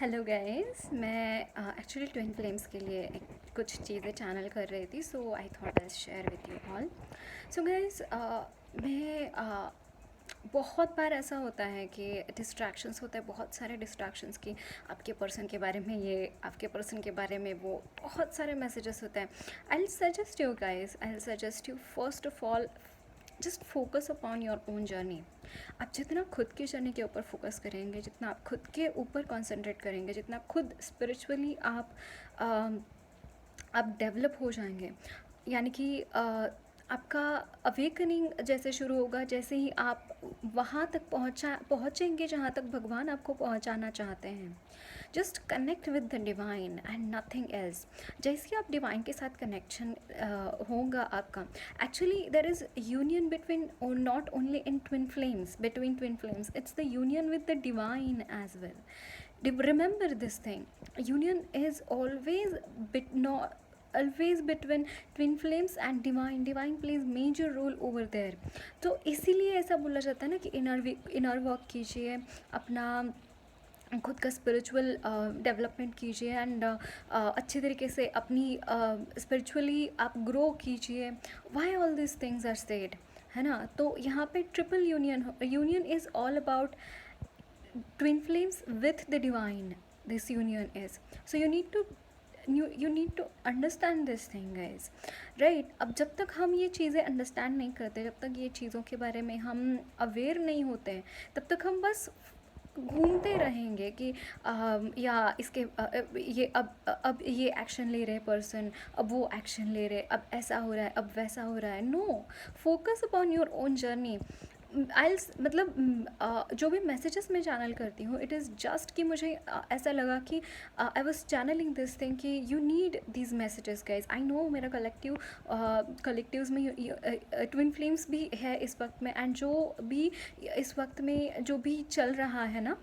Hello guys, मैं actually twin flames के लिए कुछ चीज़ें चैनल कर रही थी, so I thought I share with you all. So guys, मैं बहुत बार ऐसा होता है कि डिस्ट्रैक्शंस होता है, बहुत सारे डिस्ट्रैक्शंस की आपके पर्सन के बारे में ये, आपके पर्सन के बारे में वो, बहुत सारे मैसेजेस होते हैं। I will suggest you guys, I will suggest you first of all, just focus upon your own journey. आप जितना खुद की जर्नी के ऊपर फोकस करेंगे, जितना आप खुद के ऊपर कंसंट्रेट करेंगे, जितना खुद स्पिरिचुअली आप डेवलप हो जाएंगे, यानी कि आपका अवेकनिंग जैसे शुरू होगा, जैसे ही आप वहाँ तक पहुँचेंगे जहाँ तक भगवान आपको पहुँचाना चाहते हैं। Just connect with the divine and nothing else. जैसे ही आप डिवाइन के साथ कनेक्शन होगा आपका, actually there is union between, not only in twin flames, between twin flames, it's the union with the divine as well. Remember this thing, union is always between twin flames and divine plays major role over there. तो इसीलिए ऐसा बोला जाता है ना कि inner work कीजिए, अपना खुद का स्पिरिचुअल डेवलपमेंट कीजिए एंड अच्छे तरीके से अपनी स्पिरिचुअली आप ग्रो कीजिए। Why all this things are said, है ना। तो यहाँ पे triple union is all about twin flames with the divine. This union is, so you need to understand this thing guys, right? अब जब तक हम ये चीज़ें अंडरस्टैंड नहीं करते, जब तक ये चीज़ों के बारे में हम अवेयर नहीं होते हैं, तब तक हम बस घूमते रहेंगे कि या इसके ये अब ये एक्शन ले रहे पर्सन, अब वो एक्शन ले रहे, अब ऐसा हो रहा है, अब वैसा हो रहा है। No, focus upon your own journey. I मतलब जो भी मैसेजेस मैं चैनल करती हूँ, इट इज़ जस्ट कि मुझे ऐसा लगा कि I was channelling this thing कि you need these messages guys. I know मेरा कलेक्टिव्स में ट्विन फ्लेम्स भी है इस वक्त में, एंड जो भी इस वक्त में जो भी चल रहा है ना,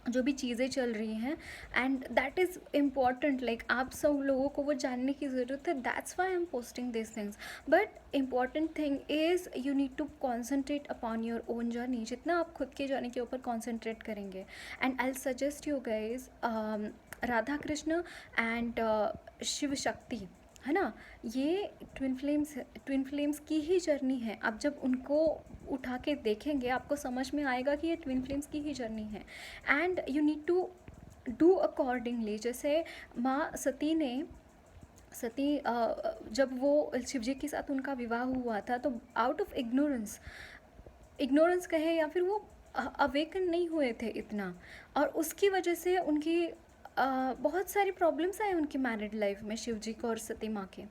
जो भी चीज़ें चल रही हैं, and that is important, like आप सब लोगों को वो जानने की ज़रूरत है। That's why I am posting this things. But important thing is you need to concentrate upon your own journey. जितना आप खुद के जर्नी के ऊपर कॉन्सेंट्रेट करेंगे, and I suggest you guys Radha Krishna and Shiv Shakti, है ना। ये ट्विन फ्लेम्स की ही जर्नी है। आप जब उनको उठा के देखेंगे, आपको समझ में आएगा कि ये ट्विन फ्लेम्स की ही जर्नी है, and you need to do accordingly. जैसे माँ सती जब वो शिव जी के साथ उनका विवाह हुआ था, तो आउट ऑफ इग्नोरेंस कहे या फिर वो अवेकन नहीं हुए थे इतना, और उसकी वजह से उनकी बहुत सारी प्रॉब्लम्स आए उनकी मैरिड लाइफ में, शिव जी को और सती माँ के,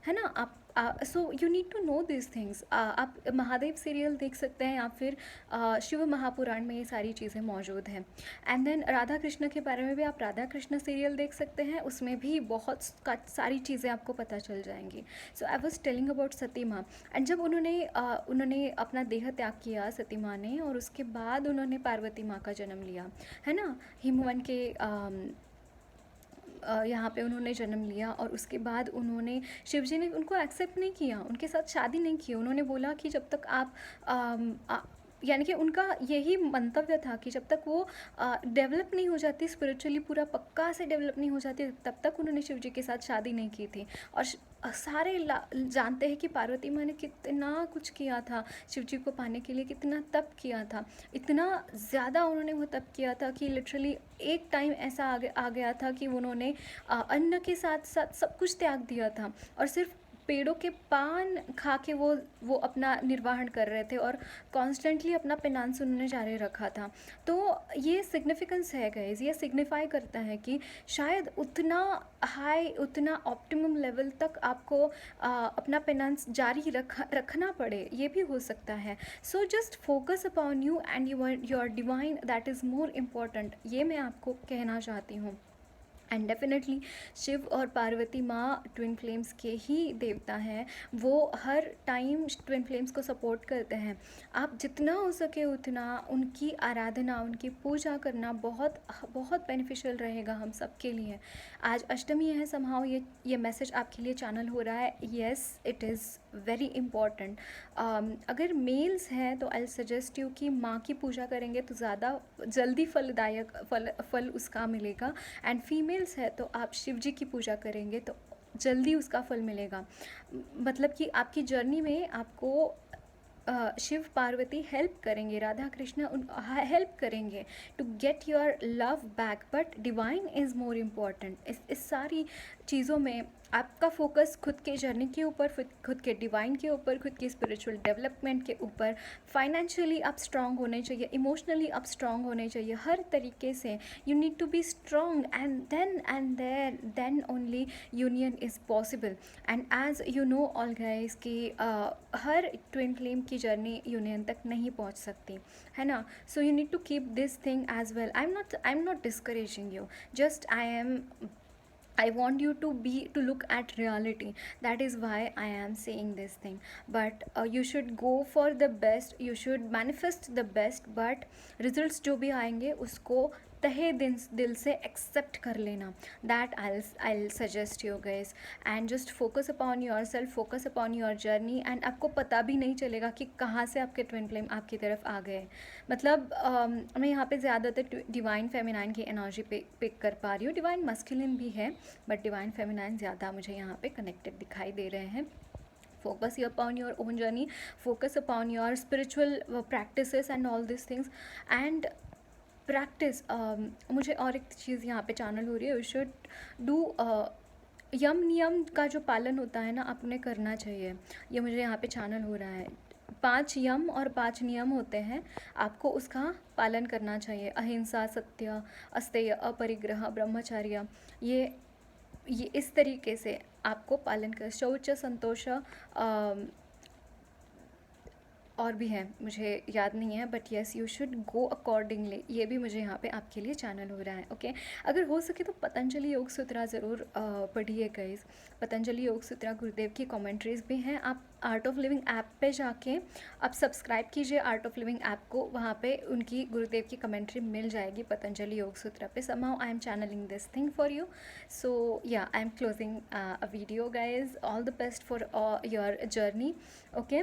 है ना। आप so you need to know this things. आप महादेव सीरियल देख सकते हैं, या फिर शिव महापुराण में ये सारी चीज़ें मौजूद हैं। एंड देन राधा कृष्ण के बारे में भी आप राधा कृष्ण सीरियल देख सकते हैं, उसमें भी बहुत सारी चीज़ें आपको पता चल जाएंगी। सो आई वॉज टेलिंग अबाउट सती माँ, एंड जब उन्होंने अपना देह त्याग किया सती माँ ने, और उसके बाद उन्होंने पार्वती माँ का जन्म लिया, है ना। हिमवन के यहाँ पे उन्होंने जन्म लिया, और उसके बाद उन्होंने, शिवजी ने उनको एक्सेप्ट नहीं किया, उनके साथ शादी नहीं की। उन्होंने बोला कि जब तक आप यानी कि उनका यही मंतव्य था कि जब तक वो डेवलप नहीं हो जाती स्पिरिचुअली, पूरा पक्का से डेवलप नहीं हो जाती, तब तक उन्होंने शिवजी के साथ शादी नहीं की थी। और सारे जानते हैं कि पार्वती माँ ने कितना कुछ किया था शिवजी को पाने के लिए, कितना तप किया था, इतना ज़्यादा उन्होंने वो तप किया था कि लिटरली एक टाइम ऐसा आ गया था कि उन्होंने अन्न के साथ साथ सब कुछ त्याग दिया था, और सिर्फ पेड़ों के पान खा के वो अपना निर्वाहन कर रहे थे, और कॉन्स्टेंटली अपना पेनांस उन्होंने जारी रखा था। तो ये सिग्निफिकेंस है गाइज, ये सिग्निफाई करता है कि शायद उतना हाई, उतना ऑप्टिमम लेवल तक आपको अपना पेनांस जारी रखना पड़े, ये भी हो सकता है। So just focus upon you and your divine, that is more important. ये मैं आपको कहना चाहती हूँ। एंड डेफिनेटली शिव और पार्वती माँ ट्विन फ्लेम्स के ही देवता हैं। वो हर टाइम ट्विन फ्लेम्स को सपोर्ट करते हैं। आप जितना हो सके उतना उनकी आराधना, उनकी पूजा करना बहुत बहुत बेनिफिशियल रहेगा हम सब के लिए। आज अष्टमी है, समहाउ ये मैसेज आपके लिए चैनल हो रहा है। Yes, it is very important. अगर मेल्स हैं तो आई सजेस्ट यू कि माँ की पूजा करेंगे तो ज़्यादा जल्दी फलदायक फल उसका मिलेगा। एंड फीमेल्स है तो आप शिव जी की पूजा करेंगे तो जल्दी उसका फल मिलेगा। मतलब कि आपकी जर्नी में आपको शिव पार्वती हेल्प करेंगे, राधा कृष्ण उन हेल्प करेंगे to get your love back, but divine is more important. इस सारी चीज़ों में आपका फोकस खुद के जर्नी के ऊपर, खुद के डिवाइन के ऊपर, खुद की स्पिरिचुअल डेवलपमेंट के ऊपर। फाइनेंशियली आप स्ट्रांग होने चाहिए, इमोशनली आप स्ट्रांग होने चाहिए, हर तरीके से you need to be strong and then only union is possible. And as you know all guys कि हर ट्विन फ्लेम की जर्नी यूनियन तक नहीं पहुंच सकती है ना। So you need to keep this thing as well. I am not discouraging you, just I want you to look at reality. That is why I am saying this thing. But you should go for the best, you should manifest the best, but results जो भी आएंगे उसको तहे दिल से accept कर लेना। That I'll suggest you guys, and just focus upon yourself, focus upon your journey, and आपको पता भी नहीं चलेगा कि कहाँ से आपके ट्विन फ्लेम आपकी तरफ आ गए। मतलब मैं यहाँ पे ज़्यादातर डिवाइन फेमिनाइन की एनर्जी पिक कर पा रही हूँ। डिवाइन मस्कुलिन भी है बट डिवाइन फेमिनाइन ज़्यादा मुझे यहाँ पे कनेक्टेड दिखाई दे रहे हैं। focus upon your own journey, focus upon your spiritual practices and all these things, and practice. मुझे और एक चीज़ यहाँ पे चैनल हो रही है, यू शुड डू यम नियम का जो पालन होता है ना, आपने करना चाहिए। ये मुझे यहाँ पे चैनल हो रहा है। 5 यम और 5 नियम होते हैं, आपको उसका पालन करना चाहिए। अहिंसा, सत्य, अस्तेय, अपरिग्रह, ब्रह्मचर्य, ये इस तरीके से आपको पालन कर। शौच, संतोष, और भी हैं, मुझे याद नहीं है, but yes you should go accordingly. ये भी मुझे यहाँ पे आपके लिए चैनल हो रहा है। ओके, अगर हो सके तो पतंजलि योग सूत्रा ज़रूर पढ़िए गाइस। पतंजलि योग सूत्रा गुरुदेव की कमेंट्रीज भी हैं। आप आर्ट ऑफ लिविंग ऐप पे जाके आप सब्सक्राइब कीजिए आर्ट ऑफ लिविंग ऐप को, वहाँ पे उनकी गुरुदेव की कमेंट्री मिल जाएगी पतंजलि योग सूत्रा पे। Somehow I am channelling this thing for you. So yeah I am closing a video guys. All the best for your journey. Okay,